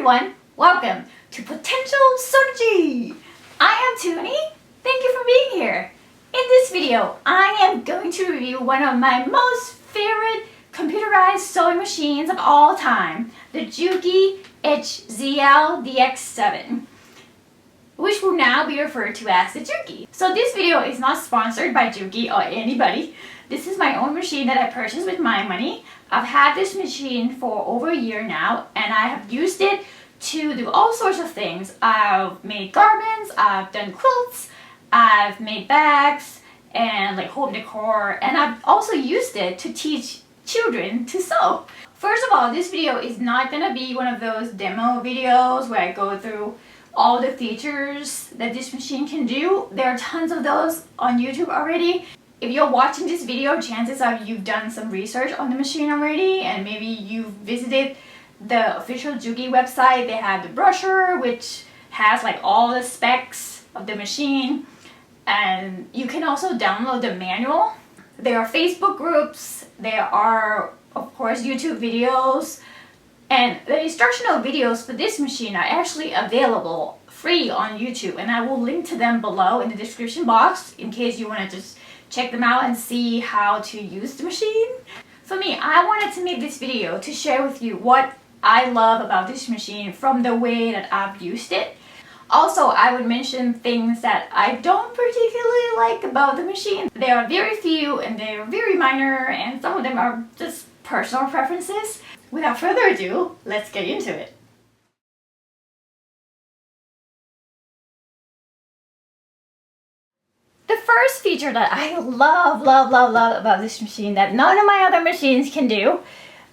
everyone, welcome to Potential Synergy. I am Toonie. Thank you for being here. In this video, I am going to review one of my most favorite computerized sewing machines of all time, the Juki HZL-DX7, which will now be referred to as the Juki. So this video is not sponsored by Juki or anybody. This is my own machine that I purchased with my money. I've had this machine for over a year now, and I have used it to do all sorts of things. I've made garments, I've done quilts, I've made bags and like home decor, and I've also used it to teach children to sew. First of all, this video is not gonna be one of those demo videos where I go through all the features that this machine can do. There are tons of those on YouTube already. If you're watching this video, chances are you've done some research on the machine already, and maybe you've visited the official Juki website. They have the brochure, which has like all the specs of the machine, and you can also download the manual. There are Facebook groups, there are of course YouTube videos, and the instructional videos for this machine are actually available free on YouTube, and I will link to them below in the description box in case you want to just check them out and see how to use the machine. For me, I wanted to make this video to share with you what I love about this machine from the way that I've used it. Also, I would mention things that I don't particularly like about the machine. There are very few and they're very minor, and some of them are just personal preferences. Without further ado, let's get into it. The first feature that I love about this machine that none of my other machines can do,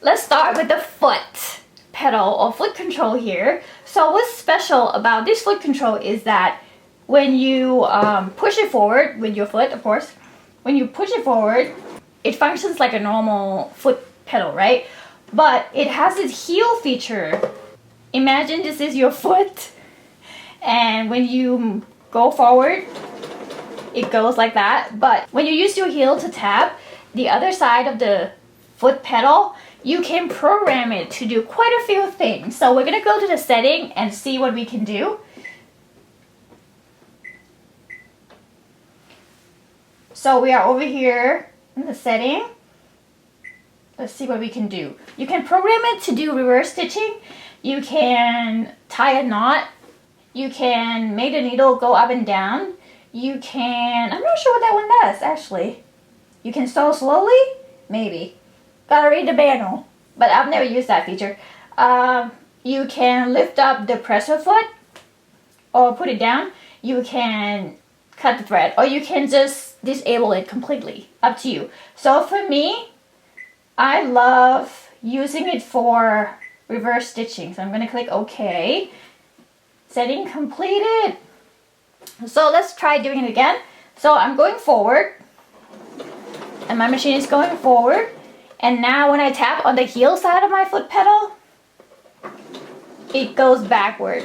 let's start with the foot pedal or foot control here. So what's special about this foot control is that when you push it forward with your foot, of course, when you push it forward, it functions like a normal foot pedal, right? But it has this heel feature. Imagine this is your foot, and when you go forward, it goes like that. But when you use your heel to tap the other side of the foot pedal, you can program it to do quite a few things. So we're gonna go to the setting and see what we can do. So we are over here in the setting. Let's see what we can do. You can program it to do reverse stitching. You can tie a knot. You can make the needle go up and down. You can, I'm not sure what that one does actually. You can sew slowly? Maybe. Gotta read the manual. But I've never used that feature. You can lift up the presser foot or put it down. You can cut the thread, or you can just disable it completely. Up to you. So for me, I love using it for reverse stitching. So I'm gonna click OK. Setting completed. So let's try doing it again. So I'm going forward, and my machine is going forward, and now when I tap on the heel side of my foot pedal, it goes backward.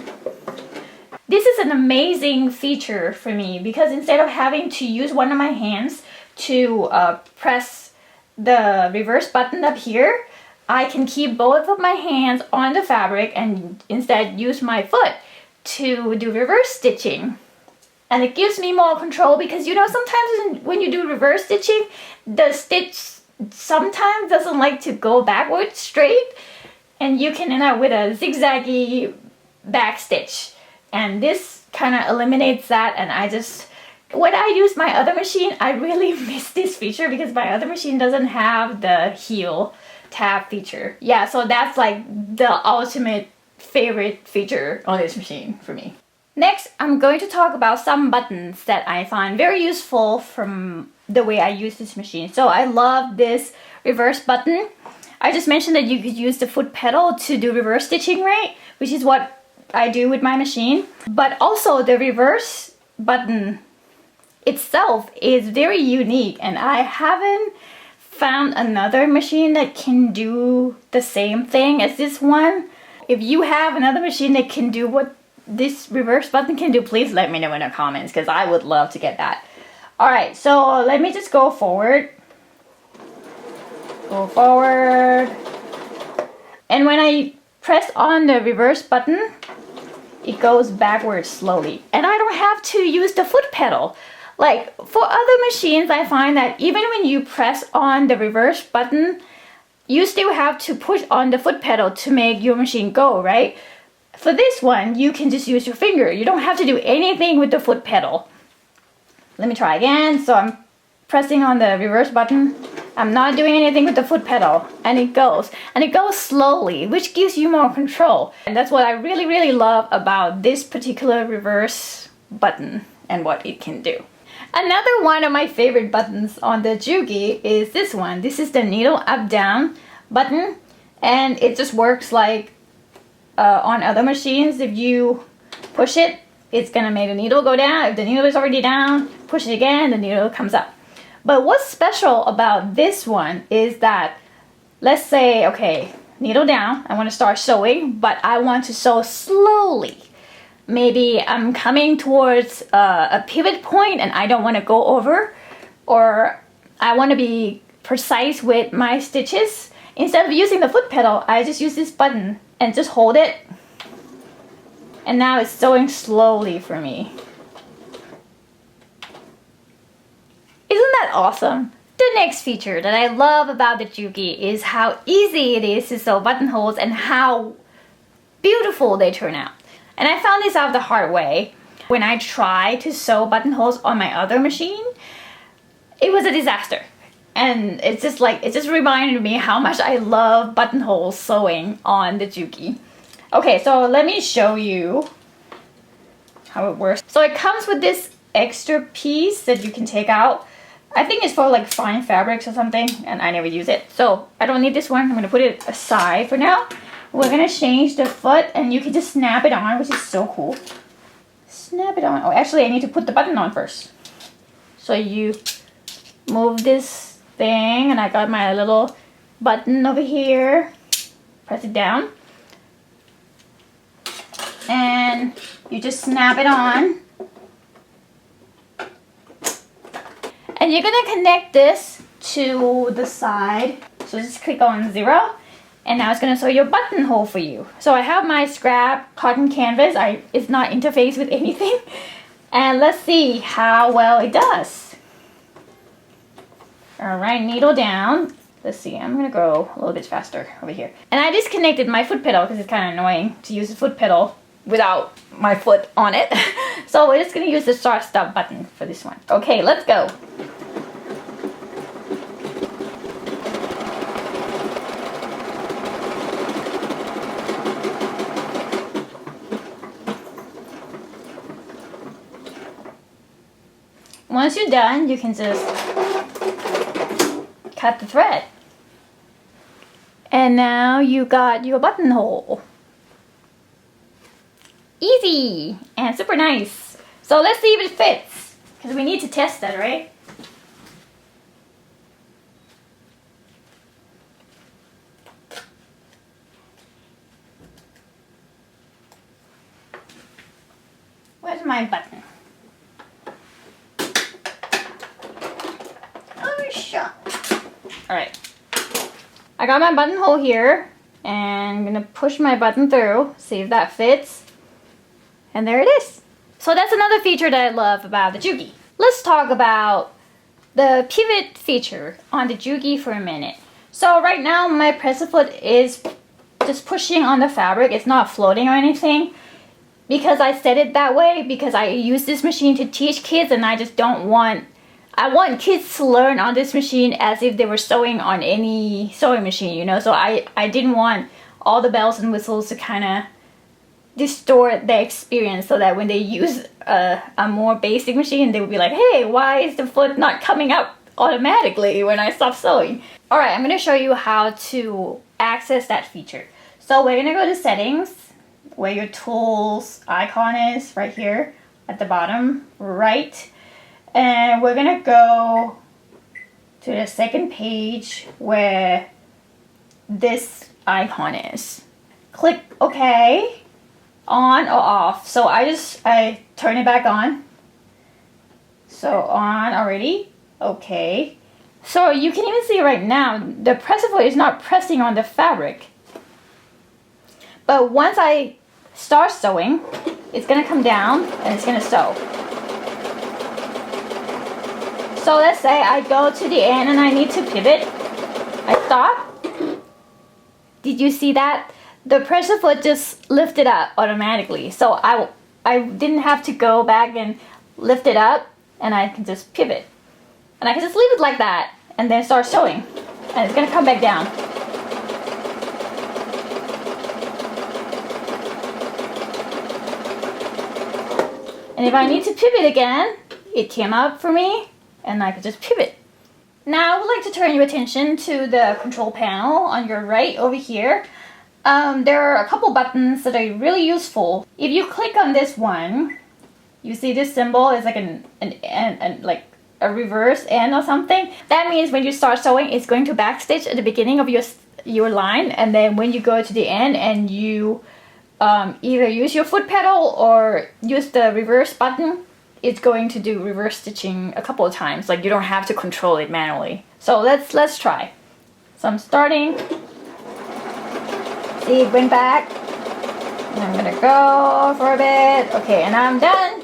This is an amazing feature for me because instead of having to use one of my hands to press the reverse button up here, I can keep both of my hands on the fabric and instead use my foot to do reverse stitching. And it gives me more control because, you know, sometimes when you do reverse stitching, the stitch sometimes doesn't like to go backwards straight, and you can end up with a zigzaggy back stitch. And this kind of eliminates that, and when I use my other machine, I really miss this feature because my other machine doesn't have the heel tab feature. Yeah, so that's like the ultimate favorite feature on this machine for me. Next, I'm going to talk about some buttons that I find very useful from the way I use this machine. So I love this reverse button. I just mentioned that you could use the foot pedal to do reverse stitching, right? Which is what I do with my machine. But also the reverse button itself is very unique, and I haven't found another machine that can do the same thing as this one. If you have another machine that can do what this reverse button can do, please let me know in the comments because I would love to get that. Alright, so let me just go forward. Go forward. And when I press on the reverse button, it goes backwards slowly. And I don't have to use the foot pedal. Like for other machines, I find that even when you press on the reverse button, you still have to push on the foot pedal to make your machine go, right? For this one, you can just use your finger. You don't have to do anything with the foot pedal. Let me try again. So I'm pressing on the reverse button. I'm not doing anything with the foot pedal, and it goes. And it goes slowly, which gives you more control. And that's what I really, really love about this particular reverse button and what it can do. Another one of my favorite buttons on the Juki is this one. This is the needle up down button, and it just works like on other machines. If you push it, it's gonna make the needle go down. If the needle is already down, push it again, the needle comes up. But what's special about this one is that, let's say, okay, needle down, I want to start sewing, but I want to sew slowly. Maybe I'm coming towards a pivot point and I don't want to go over, or I want to be precise with my stitches. Instead of using the foot pedal, I just use this button and just hold it. And now it's sewing slowly for me. Isn't that awesome? The next feature that I love about the Juki is how easy it is to sew buttonholes and how beautiful they turn out. And I found this out the hard way. When I tried to sew buttonholes on my other machine, it was a disaster. And it just reminded me how much I love buttonhole sewing on the Juki. Okay, so let me show you how it works. So it comes with this extra piece that you can take out. I think it's for like fine fabrics or something, and I never use it. So I don't need this one. I'm gonna put it aside for now. We're gonna change the foot, and you can just snap it on, which is so cool. Snap it on. Oh, actually I need to put the button on first. So you move this thing, and I got my little button over here. Press it down. And you just snap it on. And you're gonna connect this to the side. So just click on 0. And now it's gonna sew your buttonhole for you. So I have my scrap cotton canvas. It's not interfaced with anything. And let's see how well it does. Alright, needle down. Let's see, I'm gonna go a little bit faster over here. And I disconnected my foot pedal because it's kind of annoying to use the foot pedal without my foot on it. So we're just gonna use the start stop button for this one. Okay, let's go. Once you're done, you can just cut the thread. And now you got your buttonhole. Easy and super nice. So let's see if it fits, because we need to test that, right? Where's my button? Oh, shut. Alright. I got my buttonhole here, and I'm gonna push my button through, see if that fits. And there it is. So that's another feature that I love about the Juki. Let's talk about the pivot feature on the Juki for a minute. So right now my presser foot is just pushing on the fabric. It's not floating or anything, because I set it that way because I use this machine to teach kids, and I just don't want, I want kids to learn on this machine as if they were sewing on any sewing machine, you know. So I didn't want all the bells and whistles to kind of distort the experience, so that when they use a more basic machine, they would be like, hey, why is the foot not coming up automatically when I stop sewing? Alright, I'm going to show you how to access that feature. So we're going to go to settings, where your tools icon is, right here at the bottom right. And we're going to go to the second page where this icon is. Click OK. On or off. So I turn it back on. So on already. Okay. So you can even see right now the presser foot is not pressing on the fabric. But once I start sewing, it's gonna come down and it's gonna sew. So let's say I go to the end and I need to pivot. I stop. Did you see that? The pressure foot just lifted up automatically. So I didn't have to go back and lift it up, and I can just pivot. And I can just leave it like that and then start sewing. And it's gonna come back down. And if I need to pivot again, it came up for me and I could just pivot. Now I would like to turn your attention to the control panel on your right over here. There are a couple buttons that are really useful. If you click on this one, you see this symbol is like like a reverse N or something. That means when you start sewing, it's going to backstitch at the beginning of your line, and then when you go to the end and you either use your foot pedal or use the reverse button, it's going to do reverse stitching a couple of times. Like, you don't have to control it manually. So let's try. So I'm starting. See, it went back. And I'm gonna go for a bit. Okay, and I'm done.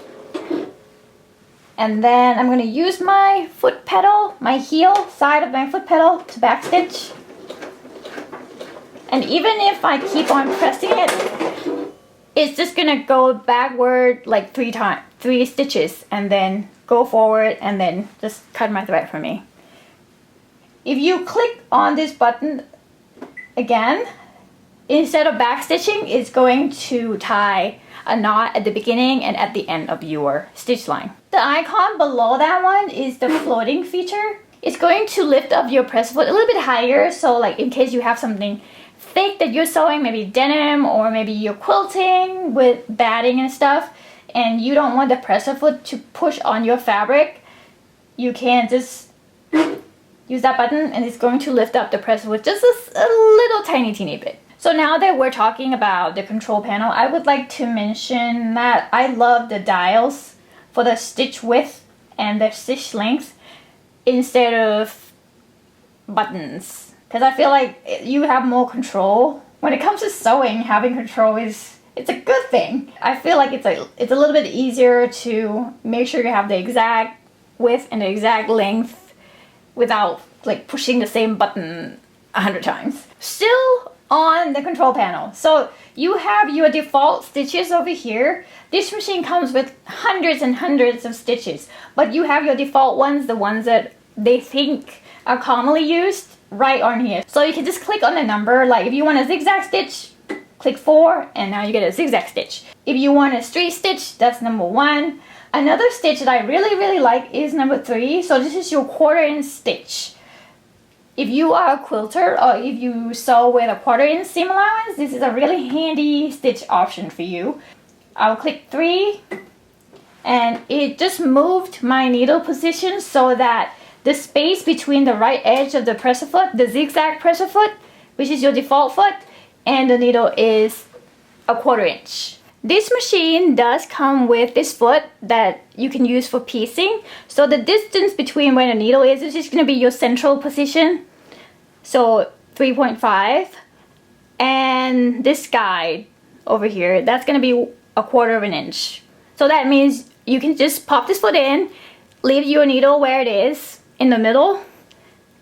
And then I'm gonna use my foot pedal, my heel side of my foot pedal, to backstitch. And even if I keep on pressing it, it's just gonna go backward like 3 stitches, and then go forward and then just cut my thread for me. If you click on this button again, instead of backstitching, it's going to tie a knot at the beginning and at the end of your stitch line. The icon below that one is the floating feature. It's going to lift up your press foot a little bit higher, so like in case you have something thick that you're sewing, maybe denim, or maybe you're quilting with batting and stuff, and you don't want the presser foot to push on your fabric, you can just use that button and it's going to lift up the presser foot just a little teeny bit. So now that we're talking about the control panel, I would like to mention that I love the dials for the stitch width and the stitch length instead of buttons, because I feel like you have more control. When it comes to sewing, having control it's a good thing. I feel like it's a little bit easier to make sure you have the exact width and the exact length without like pushing the same button 100 times. Still on the control panel, so you have your default stitches over here. This machine comes with hundreds and hundreds of stitches, but you have your default ones, the ones that they think are commonly used, right on here. So you can just click on the number. Like if you want a zigzag stitch, click 4 and now you get a zigzag stitch. If you want a straight stitch, that's number 1. Another stitch that I really like is number 3. So this is your 1/4 inch stitch. If you are a quilter or if you sew with a 1/4 inch seam allowance, this is a really handy stitch option for you. I'll click 3 and it just moved my needle position so that the space between the right edge of the presser foot, the zigzag presser foot, which is your default foot, and the needle is a 1/4 inch. This machine does come with this foot that you can use for piecing. So the distance between where the needle is just going to be your central position. So 3.5. And this guide over here, that's going to be a 1/4 inch. So that means you can just pop this foot in, leave your needle where it is in the middle,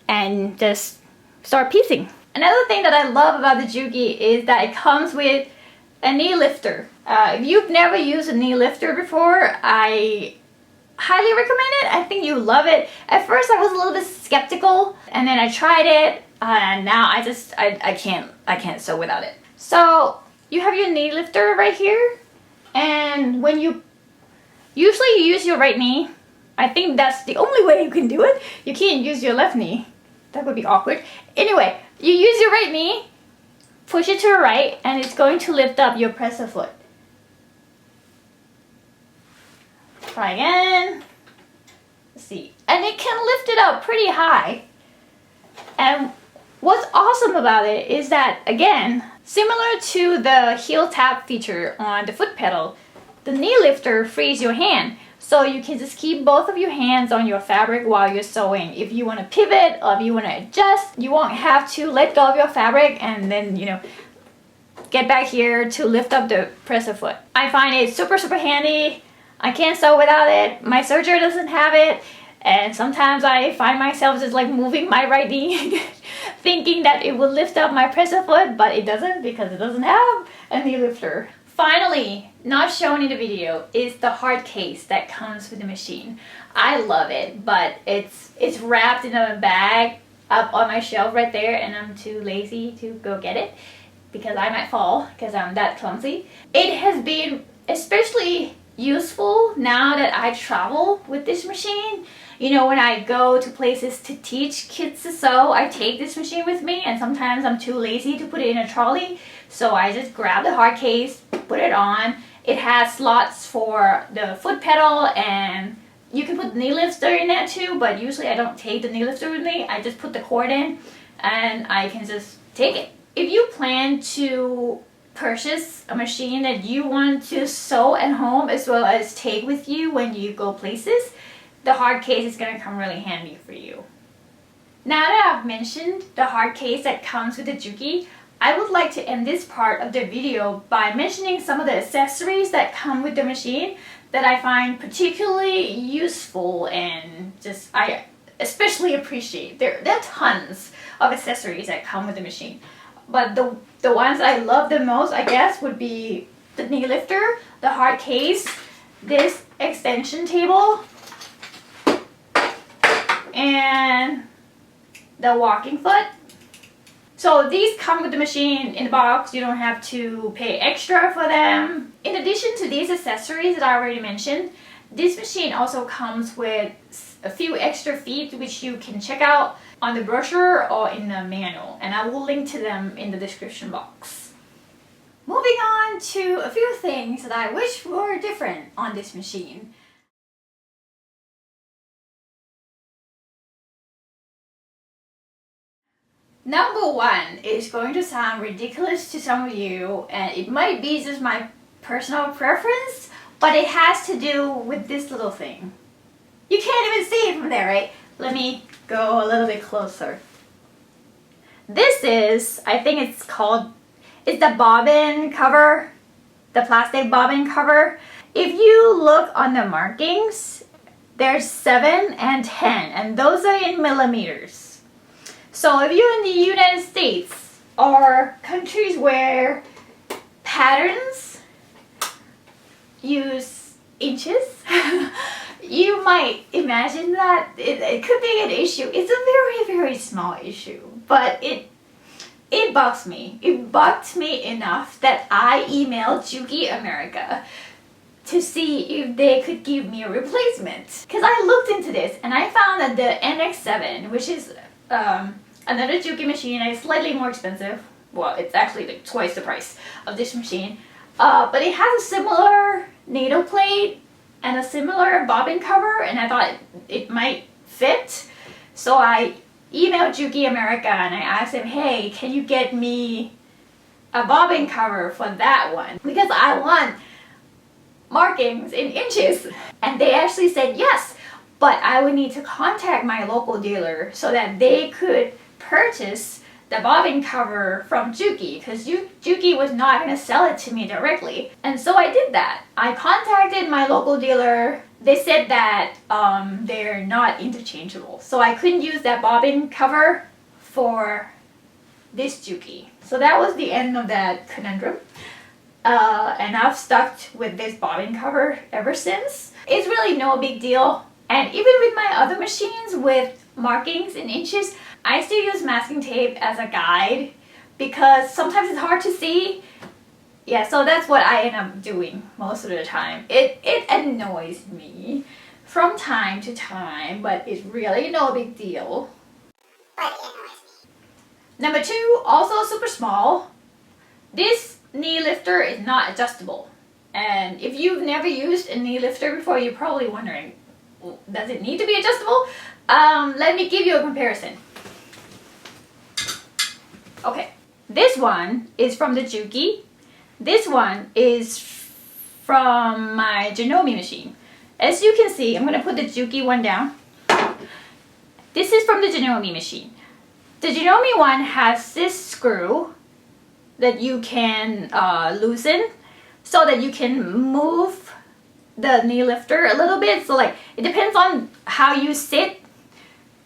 and just start piecing. Another thing that I love about the Juki is that it comes with a knee lifter. If you've never used a knee lifter before, I highly recommend it. I think you love it. At first I was a little bit skeptical, and then I tried it, and now I can't sew without it. So you have your knee lifter right here, and when you use your right knee. I think that's the only way you can do it. You can't use your left knee. That would be awkward. Anyway, you use your right knee, push it to the right, and it's going to lift up your presser foot. Try again. Let's see. And it can lift it up pretty high. And what's awesome about it is that, again, similar to the heel tap feature on the foot pedal, the knee lifter frees your hand. So you can just keep both of your hands on your fabric while you're sewing. If you want to pivot or if you want to adjust, you won't have to let go of your fabric and then, get back here to lift up the presser foot. I find it super handy. I can't sew without it. My serger doesn't have it. And sometimes I find myself just like moving my right knee thinking that it will lift up my presser foot, but it doesn't because it doesn't have a knee lifter. Finally, not shown in the video, is the hard case that comes with the machine. I love it, but it's wrapped in a bag up on my shelf right there, and I'm too lazy to go get it because I might fall because I'm that clumsy. It has been especially useful now that I travel with this machine. You know, when I go to places to teach kids to sew, I take this machine with me, and sometimes I'm too lazy to put it in a trolley, so I just grab the hard case, put it on. It has slots for the foot pedal, and you can put the knee lifter in there too, but usually I don't take the knee lifter with me. I just put the cord in and I can just take it. If you plan to purchase a machine that you want to sew at home as well as take with you when you go places, the hard case is going to come really handy for you. Now that I've mentioned the hard case that comes with the Juki, I would like to end this part of the video by mentioning some of the accessories that come with the machine that I find particularly useful and just I especially appreciate. There are tons of accessories that come with the machine, but the ones I love the most, I guess, would be the knee lifter, the hard case, this extension table, and the walking foot. So these come with the machine in the box. You don't have to pay extra for them. In addition to these accessories that I already mentioned, this machine also comes with a few extra feet which you can check out on the brochure or in the manual, and I will link to them in the description box. Moving on to a few things that I wish were different on this machine. Number one is going to sound ridiculous to some of you, and it might be just my personal preference, but it has to do with this little thing. You can't even see it from there, right? Let me go a little bit closer. This is, I think it's the bobbin cover, the plastic bobbin cover. If you look on the markings, there's 7 and 10, and those are in millimeters. So if you're in the United States or countries where patterns use inches, you might imagine that it could be an issue. It's a very small issue, but it bugs me. It bugged me enough that I emailed Juki America to see if they could give me a replacement. Because I looked into this and I found that the NX7, which is another Juki machine, is slightly more expensive. Well, it's actually like twice the price of this machine. But it has a similar needle plate and a similar bobbin cover, and I thought it might fit. So I emailed Juki America and I asked them, hey, can you get me a bobbin cover for that one? Because I want markings in inches. And they actually said yes, but I would need to contact my local dealer so that they could purchase the bobbin cover from Juki, because Juki was not going to sell it to me directly. And so I did that. I contacted my local dealer. They said that they're not interchangeable, so I couldn't use that bobbin cover for this Juki. So that was the end of that conundrum. And I've stuck with this bobbin cover ever since. It's really no big deal. And even with my other machines with markings in inches, I still use masking tape as a guide because sometimes it's hard to see. Yeah, so that's what I end up doing most of the time. It annoys me from time to time, but it's really no big deal. But it annoys me. Number 2, also super small. This knee lifter is not adjustable. And if you've never used a knee lifter before, you're probably wondering, does it need to be adjustable? Let me give you a comparison. Okay, this one is from the Juki. This one is from my Janome machine. As you can see, I'm going to put the Juki one down. This is from the Janome machine. The Janome one has this screw that you can loosen so that you can move the knee lifter a little bit. So like it depends on how you sit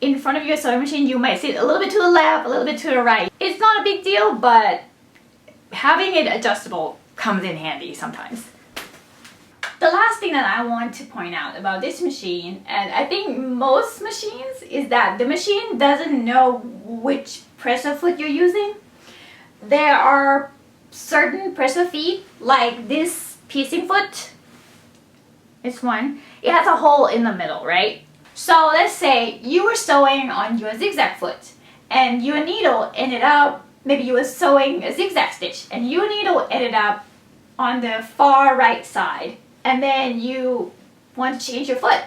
in front of your sewing machine. You might sit a little bit to the left, a little bit to the right. It's not a big deal, but having it adjustable comes in handy sometimes. The last thing that I want to point out about this machine, and I think most machines, is that the machine doesn't know which presser foot you're using. There are certain presser feet, like this piecing foot. This one, it has a hole in the middle, right? So let's say you were sewing on your zigzag foot and your needle ended up, maybe you were sewing a zigzag stitch and your needle ended up on the far right side, and then you want to change your foot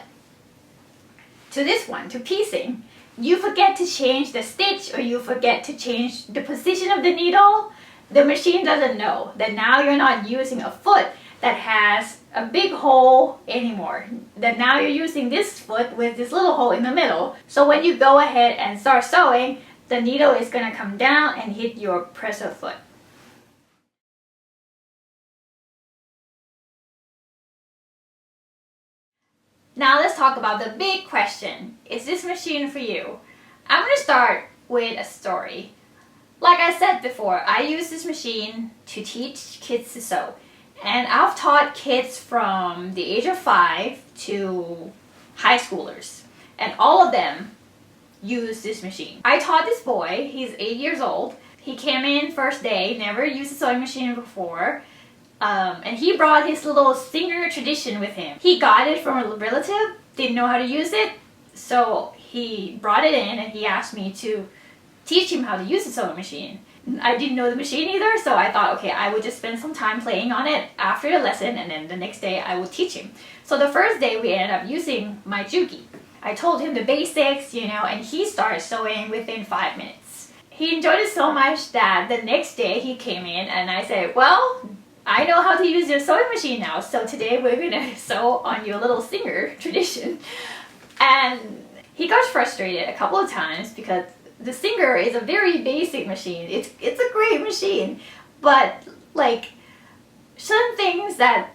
to this one, to piecing. You forget to change the stitch or you forget to change the position of the needle. The machine doesn't know that now you're not using a foot that has a big hole anymore. That now you're using this foot with this little hole in the middle. So when you go ahead and start sewing, the needle is going to come down and hit your presser foot. Now let's talk about the big question. Is this machine for you? I'm going to start with a story. Like I said before, I use this machine to teach kids to sew. And I've taught kids from the age of 5 to high schoolers. And all of them use this machine. I taught this boy, he's 8 years old. He came in first day, never used a sewing machine before. And he brought his little Singer tradition with him. He got it from a relative, didn't know how to use it. So he brought it in and he asked me to teach him how to use the sewing machine. I didn't know the machine either, so I thought, okay, I would just spend some time playing on it after the lesson, and then the next day I would teach him. So the first day we ended up using my Juki. I told him the basics, and he started sewing within 5 minutes. He enjoyed it so much that the next day he came in and I said, well, I know how to use your sewing machine now, so today we're gonna sew on your little Singer tradition. And he got frustrated a couple of times because the Singer is a very basic machine. It's a great machine, but like certain things that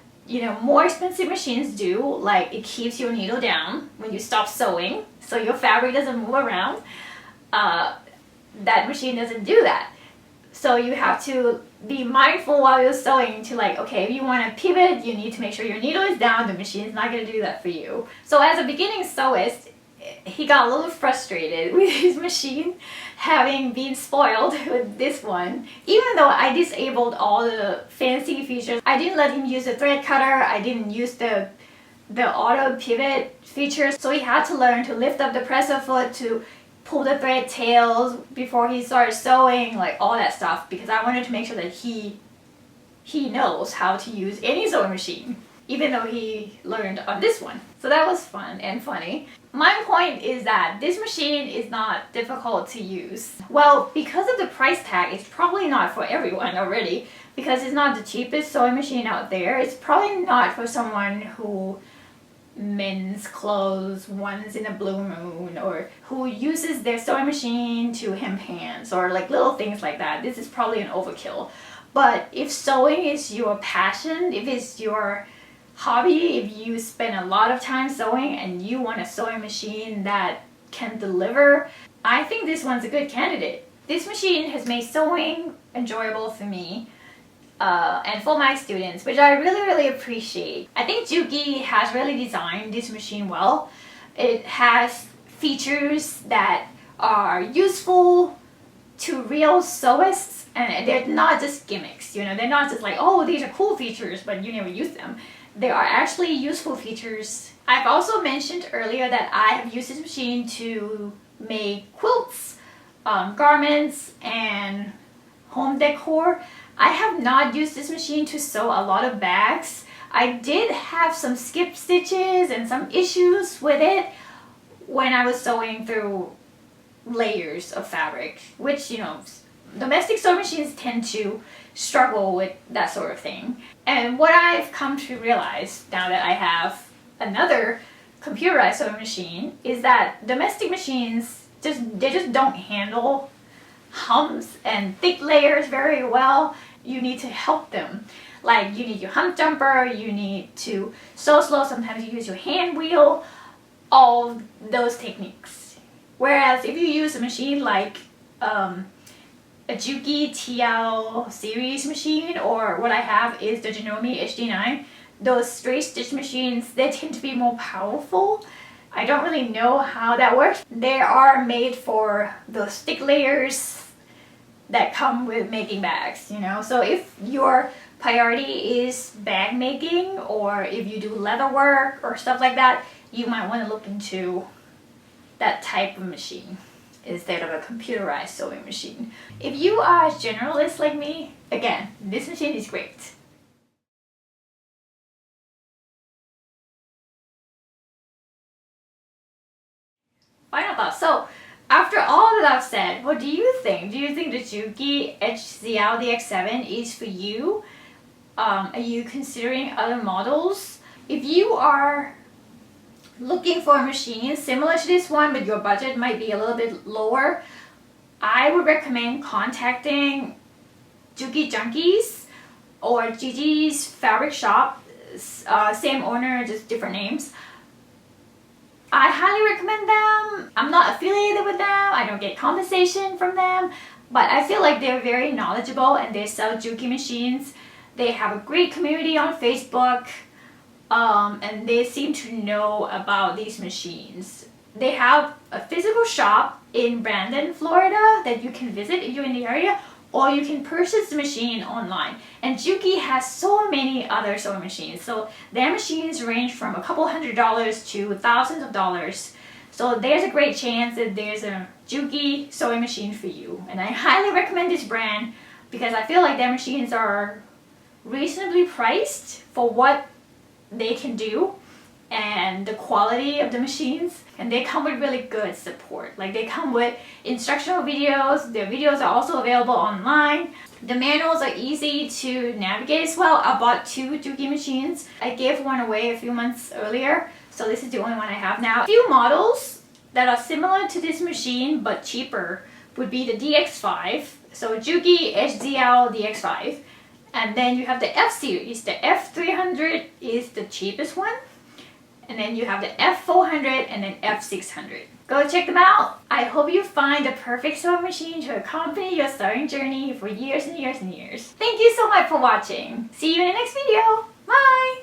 more expensive machines do, like it keeps your needle down when you stop sewing, so your fabric doesn't move around. That machine doesn't do that. So you have to be mindful while you're sewing to okay, if you want to pivot, you need to make sure your needle is down. The machine is not going to do that for you. So as a beginning sewist, he got a little frustrated with his machine having been spoiled with this one. Even though I disabled all the fancy features, I didn't let him use the thread cutter, I didn't use the auto pivot features, so he had to learn to lift up the presser foot, to pull the thread tails before he started sewing, all that stuff, because I wanted to make sure that he knows how to use any sewing machine, even though he learned on this one. So that was fun and funny. My point is that this machine is not difficult to use. Well, because of the price tag, it's probably not for everyone already, because it's not the cheapest sewing machine out there. It's probably not for someone who mends clothes once in a blue moon, or who uses their sewing machine to hem pants, or little things like that. This is probably an overkill. But if sewing is your passion, if it's your hobby, if you spend a lot of time sewing and you want a sewing machine that can deliver, I think this one's a good candidate. This machine has made sewing enjoyable for me and for my students, which I really appreciate. I think Juki has really designed this machine well. It has features that are useful to real sewists, and they're not just gimmicks. They're not just oh, these are cool features, but you never use them. They are actually useful features. I've also mentioned earlier that I have used this machine to make quilts, garments, and home decor. I have not used this machine to sew a lot of bags. I did have some skip stitches and some issues with it when I was sewing through layers of fabric, which, domestic sewing machines tend to struggle with that sort of thing. And what I've come to realize now that I have another computerized sewing machine is that domestic machines just don't handle humps and thick layers very well, you need to help them. Like you need your hump jumper, you need to sew slow, sometimes you use your hand wheel, all those techniques. Whereas if you use a machine like a Juki TL series machine, or what I have is the Janome HD9, those straight stitch machines, they tend to be more powerful. I don't really know how that works. They are made for those thick layers that come with making bags, you know. So if your priority is bag making, or if you do leather work or stuff like that, you might want to look into that type of machine instead of a computerized sewing machine. If you are a generalist like me, again, this machine is great. Final thoughts. So after all that I've said, what do you think? Do you think the Juki HZL-DX7 is for you? Are you considering other models? If you are looking for a machine similar to this one, but your budget might be a little bit lower, I would recommend contacting Juki Junkies or Gigi's Fabric Shop. Same owner, just different names. I highly recommend them. I'm not affiliated with them. I don't get compensation from them, but I feel like they're very knowledgeable and they sell Juki machines. They have a great community on Facebook, and they seem to know about these machines. They have a physical shop in Brandon, Florida that you can visit if you're in the area, or you can purchase the machine online. And Juki has so many other sewing machines. So their machines range from a couple $100s to thousands of dollars. So there's a great chance that there's a Juki sewing machine for you. And I highly recommend this brand because I feel like their machines are reasonably priced for what they can do and the quality of the machines, and they come with really good support. Like they come with instructional videos. Their videos are also available online. The manuals are easy to navigate as well. I bought 2 Juki machines. I gave one away a few months earlier, so this is the only one I have now. A few models that are similar to this machine but cheaper would be the DX5, so Juki HZL-DX5, and then you have the F series. The F300 is the cheapest one. And then you have the F400 and then F600. Go check them out. I hope you find the perfect sewing machine to accompany your sewing journey for years and years and years. Thank you so much for watching. See you in the next video. Bye!